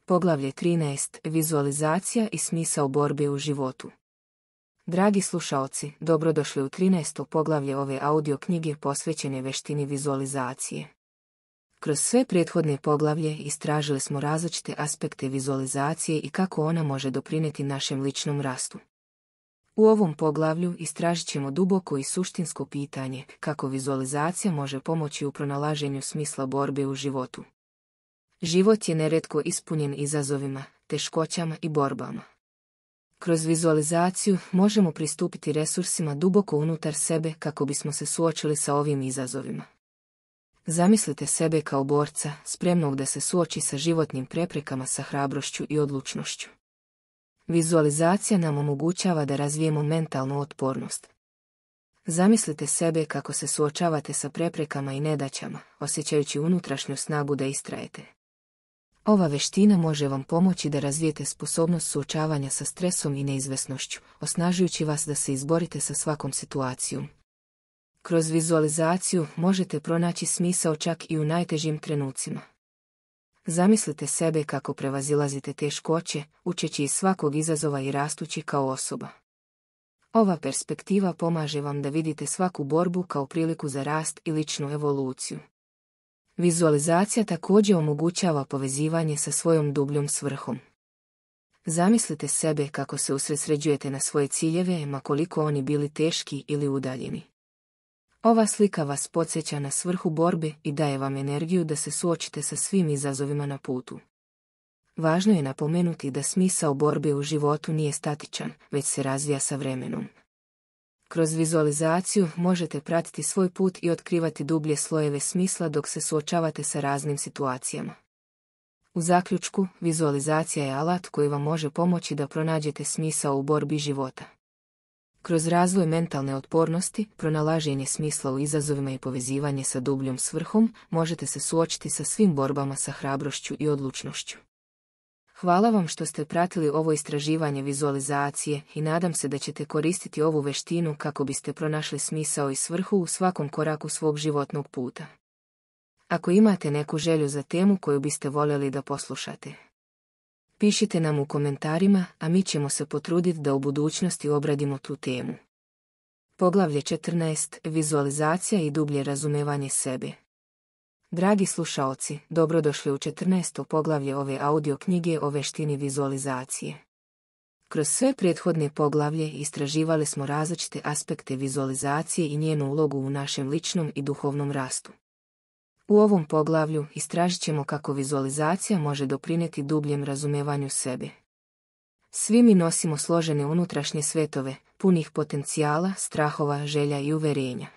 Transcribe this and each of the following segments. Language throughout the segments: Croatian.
Poglavlje 13. Vizualizacija i smisao borbe u životu. Dragi slušaoci, dobrodošli u 13. poglavlje ove audio knjige posvećene veštini vizualizacije. Kroz sve prethodne poglavlje istražili smo različite aspekte vizualizacije i kako ona može doprinijeti našem ličnom rastu. U ovom poglavlju istražit ćemo duboko i suštinsko pitanje kako vizualizacija može pomoći u pronalaženju smisla borbe u životu. Život je nerijetko ispunjen izazovima, teškoćama i borbama. Kroz vizualizaciju možemo pristupiti resursima duboko unutar sebe kako bismo se suočili sa ovim izazovima. Zamislite sebe kao borca, spremnog da se suoči sa životnim preprekama sa hrabrošću i odlučnošću. Vizualizacija nam omogućava da razvijemo mentalnu otpornost. Zamislite sebe kako se suočavate sa preprekama i nedaćama, osjećajući unutrašnju snagu da istrajete. Ova veština može vam pomoći da razvijete sposobnost suočavanja sa stresom i neizvesnošću, osnažujući vas da se izborite sa svakom situacijom. Kroz vizualizaciju možete pronaći smisao čak i u najtežim trenucima. Zamislite sebe kako prevazilazite teškoće, učeći iz svakog izazova i rastući kao osoba. Ova perspektiva pomaže vam da vidite svaku borbu kao priliku za rast i ličnu evoluciju. Vizualizacija također omogućava povezivanje sa svojom dubljom svrhom. Zamislite sebe kako se usredsređujete na svoje ciljeve, ma koliko oni bili teški ili udaljeni. Ova slika vas podsjeća na svrhu borbe i daje vam energiju da se suočite sa svim izazovima na putu. Važno je napomenuti da smisao borbe u životu nije statičan, već se razvija sa vremenom. Kroz vizualizaciju možete pratiti svoj put i otkrivati dublje slojeve smisla dok se suočavate sa raznim situacijama. U zaključku, vizualizacija je alat koji vam može pomoći da pronađete smisao u borbi života. Kroz razvoj mentalne otpornosti, pronalaženje smisla u izazovima i povezivanje sa dubljom svrhom, možete se suočiti sa svim borbama sa hrabrošću i odlučnošću. Hvala vam što ste pratili ovo istraživanje vizualizacije i nadam se da ćete koristiti ovu veštinu kako biste pronašli smisao i svrhu u svakom koraku svog životnog puta. Ako imate neku želju za temu koju biste voljeli da poslušate, pišite nam u komentarima, a mi ćemo se potruditi da u budućnosti obradimo tu temu. Poglavlje 14. Vizualizacija i dublje razumevanje sebe. Dragi slušaoci, dobrodošli u 14. poglavlje ove audio knjige o veštini vizualizacije. Kroz sve prethodne poglavlje istraživali smo različite aspekte vizualizacije i njenu ulogu u našem ličnom i duhovnom rastu. U ovom poglavlju istražit ćemo kako vizualizacija može doprinijeti dubljem razumevanju sebe. Svi mi nosimo složene unutrašnje svetove, punih potencijala, strahova, želja i uverenja.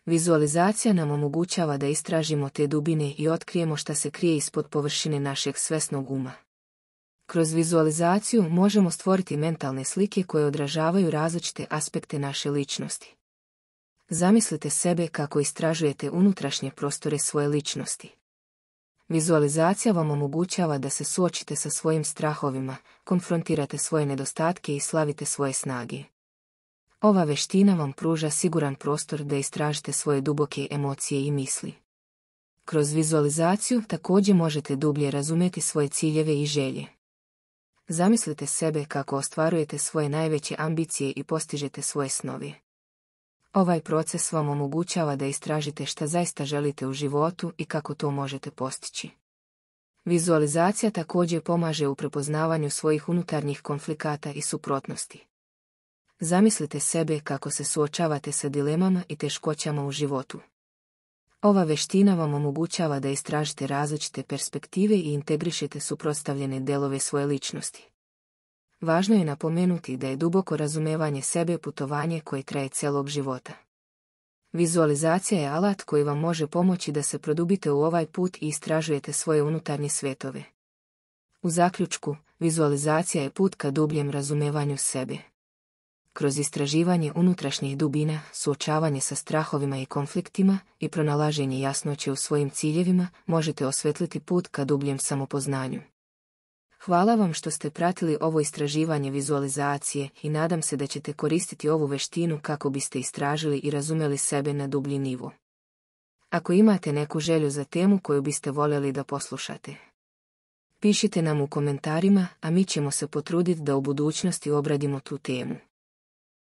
Vizualizacija nam omogućava da istražimo te dubine i otkrijemo šta se krije ispod površine našeg svesnog uma. Kroz vizualizaciju možemo stvoriti mentalne slike koje odražavaju različite aspekte naše ličnosti. Zamislite sebe kako istražujete unutrašnje prostore svoje ličnosti. Vizualizacija vam omogućava da se suočite sa svojim strahovima, konfrontirate svoje nedostatke i slavite svoje snage. Ova veština vam pruža siguran prostor da istražite svoje duboke emocije i misli. Kroz vizualizaciju također možete dublje razumjeti svoje ciljeve i želje. Zamislite sebe kako ostvarujete svoje najveće ambicije i postižete svoje snove. Ovaj proces vam omogućava da istražite šta zaista želite u životu i kako to možete postići. Vizualizacija također pomaže u prepoznavanju svojih unutarnjih konflikata i suprotnosti. Zamislite sebe kako se suočavate sa dilemama i teškoćama u životu. Ova veština vam omogućava da istražite različite perspektive i integrišete suprotstavljene delove svoje ličnosti. Važno je napomenuti da je duboko razumevanje sebe putovanje koje traje celog života. Vizualizacija je alat koji vam može pomoći da se produbite u ovaj put i istražujete svoje unutarnje svetove. U zaključku, vizualizacija je put ka dubljem razumevanju sebe. Kroz istraživanje unutrašnjih dubina, suočavanje sa strahovima i konfliktima i pronalaženje jasnoće u svojim ciljevima, možete osvetliti put ka dubljem samopoznanju. Hvala vam što ste pratili ovo istraživanje vizualizacije i nadam se da ćete koristiti ovu veštinu kako biste istražili i razumjeli sebe na dublji nivo. Ako imate neku želju za temu koju biste voljeli da poslušate, Pišite nam u komentarima, a mi ćemo se potruditi da u budućnosti obradimo tu temu.